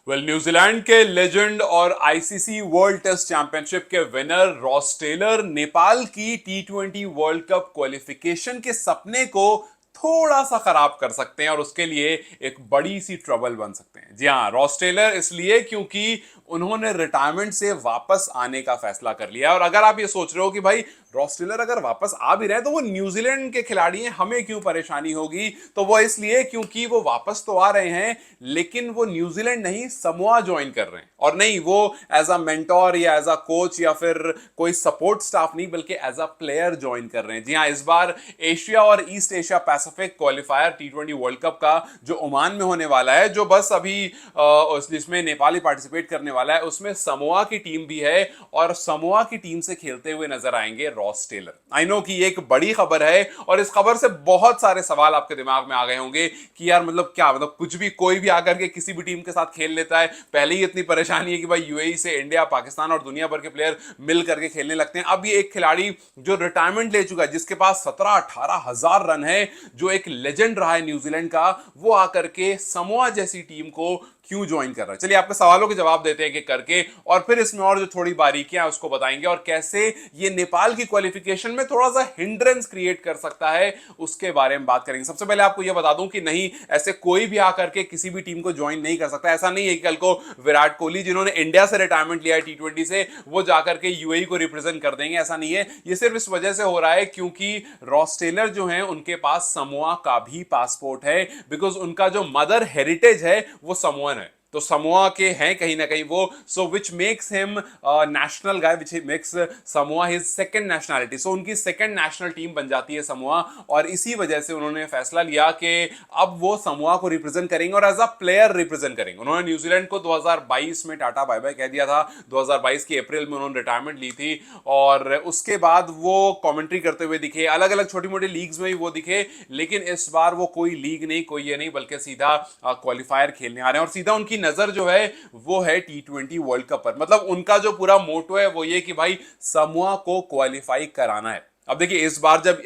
New Zealand के legend और ICC world test championship के विनर रॉस टेलर नेपाल की टी20 वर्ल्ड कप क्वालिफिकेशन के सपने को थोड़ा सा खराब कर सकते हैं और उसके लिए एक बड़ी सी ट्रबल बन सकते हैं। जी हाँ, रॉस टेलर इसलिए क्योंकि उन्होंने रिटायरमेंट से वापस आने का फैसला कर लिया। और अगर आप ये सोच रहे हो कि भाई रॉस टेलर अगर वापस आ भी रहे हैं तो वो न्यूजीलैंड के खिलाड़ी हैं, हमें क्यों परेशानी होगी, तो वो इसलिए क्योंकि वो वापस तो आ रहे हैं लेकिन वो न्यूजीलैंड नहीं समोआ ज्वाइन कर रहे हैं। और नहीं, वो एज अ मेंटोर या एज अ कोच या फिर कोई सपोर्ट स्टाफ नहीं, बल्कि एज अ प्लेयर ज्वाइन कर रहे हैं। जी हाँ, इस बार एशिया और ईस्ट एशिया पैसिफिक क्वालिफायर टी20 वर्ल्ड कप का जो ओमान में होने वाला है, जो बस अभी जिसमें नेपाल ही पार्टिसिपेट करने वाला है, उसमें समोआ की टीम भी है और समोआ की टीम से खेलते हुए नजर आएंगे रॉस टेलर। आई नो कि ये एक बड़ी खबर है और इस खबर से बहुत सारे सवाल आपके दिमाग में आ गए होंगे कि यार मतलब क्या, मतलब कुछ भी कोई भी आकर के किसी भी टीम के साथ खेल लेता है। पहले ही इतनी परेशानी है कि भाई यूएई से इंडिया, पाकिस्तान और दुनिया भर के प्लेयर मिल करके खेलने लगते हैं। अब ये एक खिलाड़ी जो रिटायरमेंट ले चुका है, जिसके पास 17-18 हजार रन है, जो एक लेजेंड रहा है न्यूजीलैंड का, वो आकर के समोआ जैसी टीम को क्यों ज्वाइन कर रहा है। चलिए आपके सवालों के जवाब देते हैं कि करके, और फिर इसमें और जो थोड़ी बारीकियां उसको बताएंगे और कैसे ये नेपाल की क्वालिफिकेशन में थोड़ा सा हिंड्रेंस क्रिएट कर सकता है, उसके बारे में बात करेंगे। सबसे पहले आपको यह बता दूं कि नहीं, ऐसे कोई भी आकर के किसी भी टीम को ज्वाइन नहीं कर सकता। ऐसा नहीं है कि कल को विराट कोहली, जिन्होंने इंडिया से रिटायरमेंट लिया है टी20 से, वो जाकर के यूएई को रिप्रेजेंट कर देंगे, ऐसा नहीं है। ये सिर्फ इस वजह से हो रहा है क्योंकि रॉस टेलर जो है उनके पास समोआ का भी पासपोर्ट है, बिकॉज उनका जो मदर हेरिटेज है वो समोअन है, तो समोआ के हैं कहीं ना कहीं वो। So which makes him national guy, which makes Samoa his second nationality. So उनकी सेकंड नेशनल टीम बन जाती है समोआ, और इसी वजह से उन्होंने फैसला लिया कि अब वो समोआ को रिप्रेजेंट करेंगे और एज अ प्लेयर रिप्रेजेंट करेंगे। उन्होंने न्यूजीलैंड को 2022 में टाटा बाय बाय कह दिया था। 2022 की अप्रैल में उन्होंने रिटायरमेंट ली थी और उसके बाद वो कमेंट्री करते हुए दिखे, अलग अलग छोटी मोटी लीग्स में भी वो दिखे, लेकिन इस बार वो कोई लीग नहीं, कोई ये नहीं, बल्कि सीधा क्वालिफायर खेलने आ रहे हैं और सीधा उनकी नजर जो है वो है टी20 वर्ल्ड कप पर। मतलब उनका जो पूरा मोटो है वो ये कि भाई समोआ को क्वालिफाई कराना है। अब देखिए, इस बार जब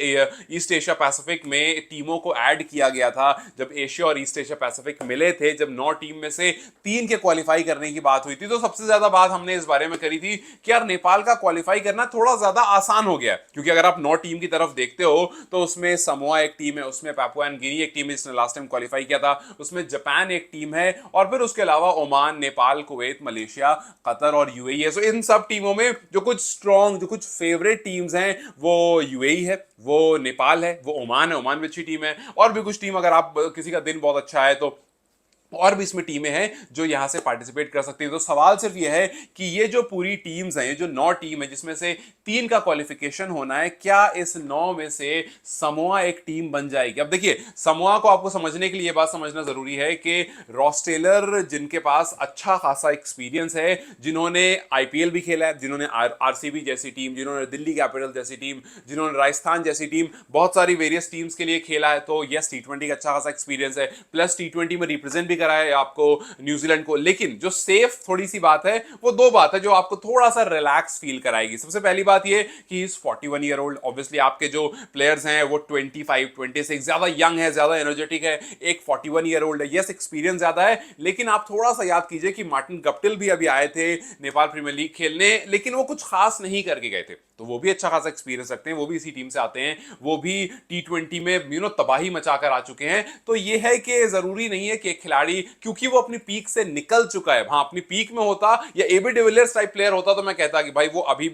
ईस्ट एशिया पैसिफिक में टीमों को ऐड किया गया था, जब एशिया और ईस्ट एशिया पैसिफिक मिले थे, जब 9 टीम में से 3 के क्वालिफाई करने की बात हुई थी, तो सबसे ज्यादा बात हमने इस बारे में करी थी कि यार नेपाल का क्वालिफाई करना थोड़ा ज्यादा आसान हो गया है। क्योंकि अगर आप 9 टीम की तरफ देखते हो तो उसमें समोआ एक टीम है, उसमें पापुआ एंड गिनी एक टीम है जिसने लास्ट टाइम क्वालिफाई किया था, उसमें जापान एक टीम है, और फिर उसके अलावा Oman, Nepal, Kuwait, Malaysia, Qatar और यूएई है। सो इन सब टीमों में जो कुछ स्ट्रॉन्ग, जो कुछ फेवरेट टीम्स हैं, वो यूएई है, वो नेपाल है, वो ओमान है, ओमान भी अच्छी टीम है, और भी कुछ टीम, अगर आप किसी का दिन बहुत अच्छा है तो और भी इसमें टीमें हैं जो यहां से पार्टिसिपेट कर सकती हैं। तो सवाल सिर्फ यह है कि ये जो पूरी टीम्स हैं, ये जो 9 टीम है जिसमें से 3 का क्वालिफिकेशन होना है, क्या इस 9 में से समोआ एक टीम बन जाएगी। अब देखिए, समोआ को आपको समझने के लिए यह बात समझना जरूरी है कि रॉस टेलर, जिनके पास अच्छा खासा एक्सपीरियंस है, जिन्होंने आईपीएल भी खेला है, जिन्होंने आरसीबी जैसी टीम, जिन्होंने दिल्ली कैपिटल जैसी टीम, जिन्होंने राजस्थान जैसी टीम, बहुत सारी वेरियस टीम्स के लिए खेला है, तो यस टी20 का अच्छा खासा एक्सपीरियंस है, प्लस टी20 में रिप्रेजेंट भी करा है आपको न्यूजीलैंड को। लेकिन जो सेफ थोड़ी सी बात है, वो 2 बात है जो आपको थोड़ा सा रिलैक्स फील कराएगी। सबसे पहली बात ये कि इज 41 ईयर ओल्ड। ऑब्वियसली आपके जो प्लेयर्स हैं वो 25, 26, ज्यादा यंग है, ज्यादा एनर्जेटिक है, एक 41 ईयर ओल्ड है। यस, एक्सपीरियंस ज्यादा है, लेकिन आप थोड़ा सा याद कीजिए कि मार्टिन गप्टिल भी अभी आए थे नेपाल प्रीमियर लीग खेलने, लेकिन वो कुछ खास नहीं करके गए थे, तो वो भी अच्छा खासा एक्सपीरियंस रखते हैं, वो भी इसी टीम से आते हैं, वो भी टी20 में तबाही मचाकर आ चुके हैं। तो ये है कि जरूरी नहीं है कि एक खिलाड़ी, क्योंकि वो अपनी पीक से निकल चुका है, हाँ अपनी पीक में होता या एबी डिविलियर्स टाइप प्लेयर होता तो मैं कहता कि भाई वो अभी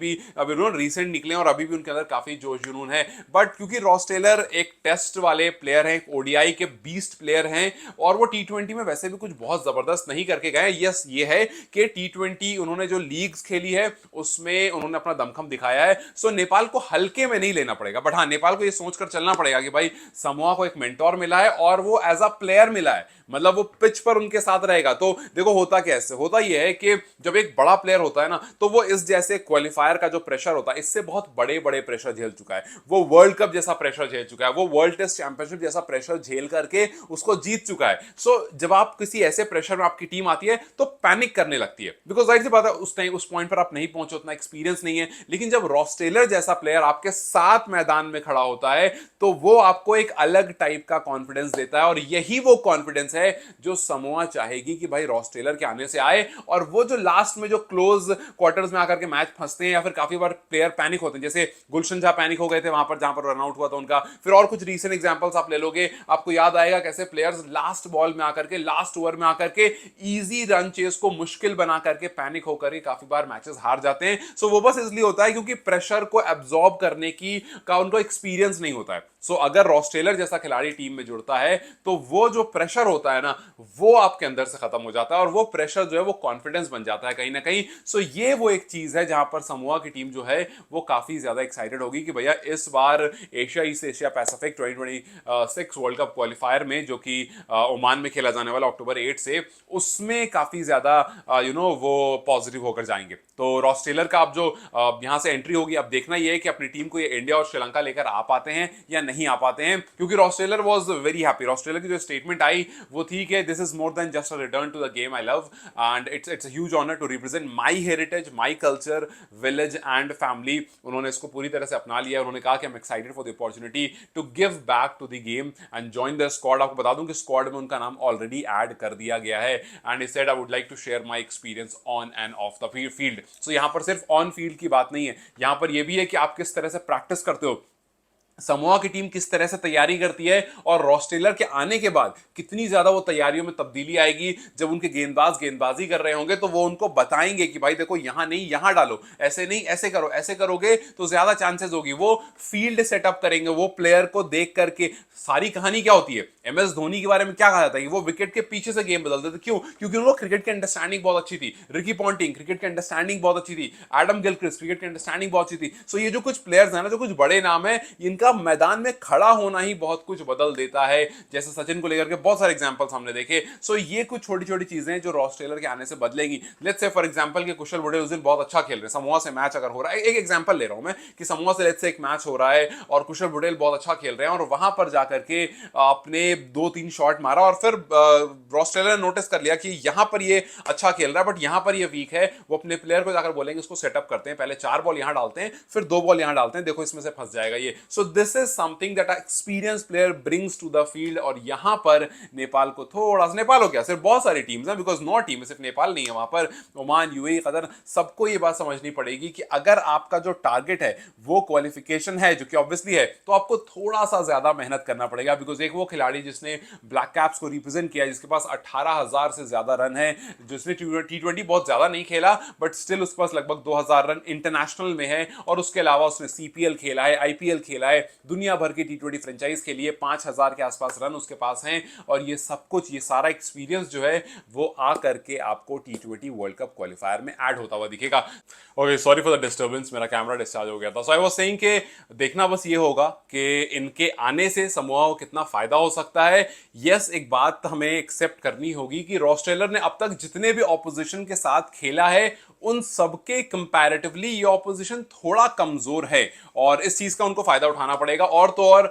रिसेंट निकले और अभी भी उनके अंदर काफी जोश जुनून है। बट क्योंकि रॉस टेलर एक टेस्ट वाले प्लेयर हैं, ओडीआई के बीस्ट प्लेयर हैं, और वो टी20 में वैसे भी कुछ बहुत जबरदस्त नहीं करके गए। यस, ये है कि टी20 उन्होंने जो लीग्स खेली है उसमें उन्होंने अपना दमखम दिखाया है। सो नेपाल को हल्के में नहीं लेना पड़ेगा, बट हाँ नेपाल को ये सोचकर चलना पड़ेगा कि भाई समोआ को एक मेंटोर मिला है और वो एज अ प्लेयर मिला है, मतलब वो पिच पर उनके साथ रहेगा। तो देखो होता कैसे होता, यह है कि जब एक बड़ा प्लेयर होता है ना, तो वो इस जैसे क्वालिफायर का जो प्रेशर होता है, इससे बहुत बड़े बड़े प्रेशर झेल चुका है, वो वर्ल्ड कप जैसा प्रेशर झेल चुका है, वो वर्ल्ड टेस्ट चैंपियनशिप जैसा प्रेशर झेल करके उसको जीत चुका है। सो जब आप किसी ऐसे प्रेशर में आपकी टीम आती है तो पैनिक करने लगती है, बिकॉज जाहिर सी बात है उस टाइम उस पॉइंट पर आप नहीं पहुंचे, उतना एक्सपीरियंस नहीं है। लेकिन जब रॉस टेलर जैसा प्लेयर आपके साथ मैदान में खड़ा होता है तो वो आपको एक अलग टाइप का कॉन्फिडेंस देता है, और यही वो कॉन्फिडेंस है जो समोआ चाहेगी कि भाई रॉस टेलर के आने से आए, और वो जो लास्ट में जो क्लोज क्वार्टर्स में आकर के मैच फंसते हैं या फिर काफी बार प्लेयर पैनिक होते हैं, जैसे गुलशन झा पैनिक हो गए थे वहां पर जहां पर रनआउट हुआ था उनका, फिर और कुछ रीसेंट एग्जांपल्स आप ले लोगे, आपको याद आएगा कैसे प्लेयर्स लास्ट बॉल में आकर के, लास्ट ओवर में आकर के इजी रन चेस को मुश्किल बना करके पैनिक होकर ही काफी बार मैचेस हार जाते हैं। सो वो बस इसलिए होता है क्योंकि प्रेशर को एब्जॉर्ब करने की का उनको एक्सपीरियंस नहीं होता है। सो अगर रॉस टेलर जैसा खिलाड़ी टीम में जुड़ता है तो वो जो प्रेशर होता है ना, वो आपके अंदर से खत्म हो जाता है, और वो प्रेशर जो है वो कॉन्फिडेंस बन जाता है कहीं ना कहीं। सो ये वो एक चीज है जहां पर समोआ की टीम जो है वो काफी ज्यादा एक्साइटेड होगी कि भैया इस बार Asia east Asia Pacific 2026 world cup qualifier में, जो कि ओमान में खेला जाने वाला अक्टूबर 8 से, उसमें काफी ज्यादा वो पॉजिटिव होकर जाएंगे। तो रॉस टेलर का अब जो यहां से एंट्री होगी, अब देखना यह है कि अपनी टीम को ये इंडिया और श्रीलंका लेकर आ पाते हैं या नहीं आ पाते हैं, क्योंकि Ross Taylor was very happy. Ross Taylor की जो स्टेटमेंट आई वो थी कि this is more than just a return to the game I love, and it's a huge honour to represent my heritage, my culture, village and family. उन्होंने इसको पूरी तरह से अपना लिया। उन्होंने कहा कि I am excited for the opportunity to give back to the game and join the squad. आपको बता दूं कि स्क्वाड में उनका नाम ऑलरेडी ऐड कर दिया गया है, and he said I would like to share my experience on and off the field. So यहां पर सिर्फ ऑन फील्ड की बात नहीं है, यहां पर यह भी है कि आप किस तरह से प्रैक्टिस करते हो, समोआ की टीम किस तरह से तैयारी करती है, और रॉस टेलर के आने के बाद कितनी ज्यादा वो तैयारियों में तब्दीली आएगी। जब उनके गेंदबाज गेंदबाजी कर रहे होंगे तो वो उनको बताएंगे कि भाई देखो यहां नहीं यहां डालो, ऐसे नहीं ऐसे करो, ऐसे करोगे तो ज्यादा चांसेस होगी। वो फील्ड सेटअप करेंगे, वो प्लेयर को देख करके। सारी कहानी क्या होती है, एमएस धोनी के बारे में क्या कहा जाता है, वो विकेट के पीछे से गेम बदलते थे। क्यों? क्योंकि उनको क्रिकेट की अंडरस्टैंडिंग बहुत अच्छी थी। रिकी पॉन्टिंग क्रिकेट की अंडरस्टैंडिंग बहुत अच्छी थी। एडम गिलक्रिस्ट क्रिकेट की अंडरस्टैंडिंग बहुत अच्छी थी। सो ये जो कुछ प्लेयर्स हैं ना, जो कुछ बड़े नाम है, इनका मैदान में खड़ा होना ही बहुत कुछ बदल देता है। जैसे सचिन को लेकर के बहुत सारे एग्जांपल्स हमने देखे। सो ये कुछ छोटी छोटी चीजें जो रॉस टेलर के आने से बदलेंगी। लेट्स से फॉर एग्जांपल कि कुशल बुढ़े उस दिन बहुत अच्छा खेल रहे हैं, समोआ से मैच अगर हो रहा है, एक एग्जांपल ले रहा हूं मैं कि समोआ से लेट्स से एक मैच हो रहा है और कुशल बुढ़ेल बहुत अच्छा खेल रहे हैं, और वहां पर जाकर के अपने 2-3 शॉट मारा, और फिर रॉस टेलर ने नोटिस कर लिया कि यहां पर ये अच्छा खेल रहा है बट यहां पर ये वीक है। वो अपने प्लेयर को जाकर बोलेंगे इसको सेटअप करते हैं, पहले 4 बॉल यहां डालते हैं, फिर 2 बॉल यहां डालते हैं, देखो इसमें से फंस जाएगा ये। So this is something that experience player brings to the field. और यहां पर नेपाल को थोड़ा सा, नेपाल हो क्या, सिर्फ बहुत सारी टीम्स हैं, बिकॉज नॉट टीम सिर्फ नेपाल नहीं है, वहां पर ओमान, यूएई, कतर, सबको ये बात समझनी पड़ेगी कि अगर आपका जो टारगेट है वो क्वालिफिकेशन है, जो कि ऑब्वियसली है, तो आपको थोड़ा सा ज्यादा मेहनत करना पड़ेगा। बिकॉज एक वो खिलाड़ी जिसने ब्लैक कैप्स को रिप्रेजेंट किया, जिसके पास 18,000 से ज्यादा रन है, जिसने T20 बहुत ज्यादा नहीं खेला बट स्टिल उसके पास लगभग 2,000 रन इंटरनेशनल में है, और उसके अलावा उसने सीपीएल खेला है, आईपीएल खेला है, दुनिया भर की T20 फ्रेंचाइज के लिए 5,000 के आसपास रन उसके पास हैं। और ये सब कुछ, ये सारा एक्सपीरियंस जो है वो आ करके आपको T20 वर्ल्ड कप क्वालिफायर में ऐड होता हुआ दिखेगा। Okay, sorry for the disturbance, मेरा कैमरा डिस्चार्ज हो गया था। सो आई वाज सेइंग कि देखना बस ये होगा कि इनके आने से समोआ को कितना फायदा हो सकता है। यस, एक बात हमें एक्सेप्ट करनी होगी कि रॉस टेलर ने अब तक जितने भी ऑपोजिशन के साथ खेला है उन सबके कंपैरेटिवली ये ऑपोजिशन थोड़ा कमजोर है, और इस चीज का उनको फायदा उठाना पड़ेगा। और तो और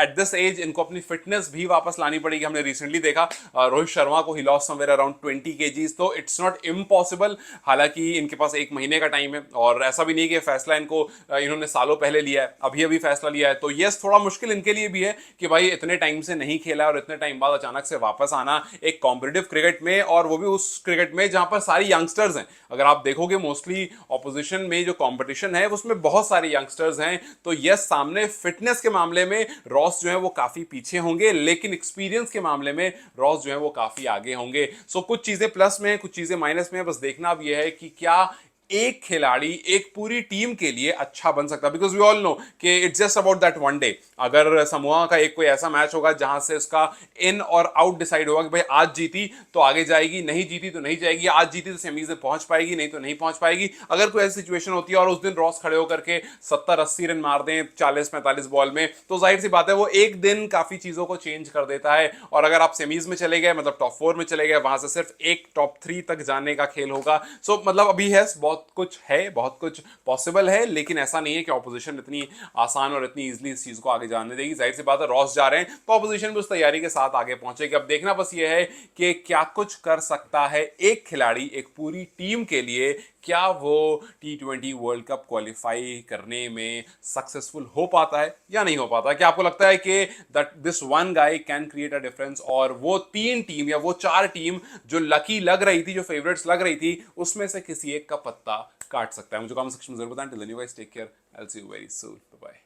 एट दिस एज इनको अपनी फिटनेस भी वापस लानी पड़ेगी। हमने रिसेंटली देखा रोहित शर्मा को he lost somewhere around 20 KGs, तो इट्स नॉट इम्पॉसिबल। हालांकि इनके पास 1 महीने का टाइम है, और ऐसा भी नहीं कि फैसला इनको इन्होंने सालों पहले लिया है, अभी अभी फैसला लिया है। तो यस, थोड़ा मुश्किल इनके लिए भी है कि भाई इतने टाइम से नहीं खेला और इतने टाइम बाद अचानक से वापस आना एक कॉम्पिटिटिव क्रिकेट में, और वो भी उस क्रिकेट में जहां पर सारी यंगस्टर्स हैं। अगर आप देखोगे मोस्टली ऑपोजिशन में जो कंपटीशन है उसमें बहुत सारे यंगस्टर्स हैं, तो यस, सामने फिटनेस के मामले में रॉस जो है वो काफी पीछे होंगे, लेकिन एक्सपीरियंस के मामले में रॉस जो है वो काफी आगे होंगे। सो कुछ चीजें प्लस में है, कुछ चीजें माइनस में है। बस देखना अब यह है कि क्या एक खिलाड़ी एक पूरी टीम के लिए अच्छा बन सकता है, बिकॉज वी ऑल नो कि it's just about that one day. अगर समोआ का एक कोई ऐसा मैच होगा जहां से उसका इन और आउट डिसाइड होगा कि भाई आज जीती तो आगे जाएगी, नहीं जीती तो नहीं जाएगी, आज जीती तो सेमीज में पहुंच पाएगी, नहीं तो नहीं पहुंच पाएगी। अगर कोई ऐसी सिचुएशन होती है और उस दिन रॉस खड़े होकर के 70-80 रन मार दें 40-45 बॉल में, तो जाहिर सी बात है वो एक दिन काफी चीजों को चेंज कर देता है। और अगर आप सेमीज में चले गए, मतलब टॉप 4 में चले गए, वहां से सिर्फ एक टॉप 3 तक जाने का खेल होगा। सो मतलब अभी है, बहुत कुछ है, बहुत कुछ पॉसिबल है, लेकिन ऐसा नहीं है कि ऑपोजिशन इतनी आसान और इतनी इजीली इस चीज को आगे जाने देगी। जाहिर सी बात है रॉस जा रहे हैं तो ऑपोजिशन भी उस तैयारी के साथ आगे पहुंचेगी। अब देखना बस ये है कि क्या कुछ कर सकता है एक खिलाड़ी एक पूरी टीम के लिए, क्या वो T20 वर्ल्ड कप क्वालिफाई करने में सक्सेसफुल हो पाता है या नहीं हो पाता? क्या आपको लगता है कि that this one guy can create a difference और वो 3 टीम या वो 4 टीम जो लकी लग रही थी, जो फेवरेट्स लग रही थी, उसमें से किसी एक का पत्ता काट सकता है? मुझे कमेंट सेक्शन में जरूर बताएं। Till then you guys take care, I will see you very soon, bye bye.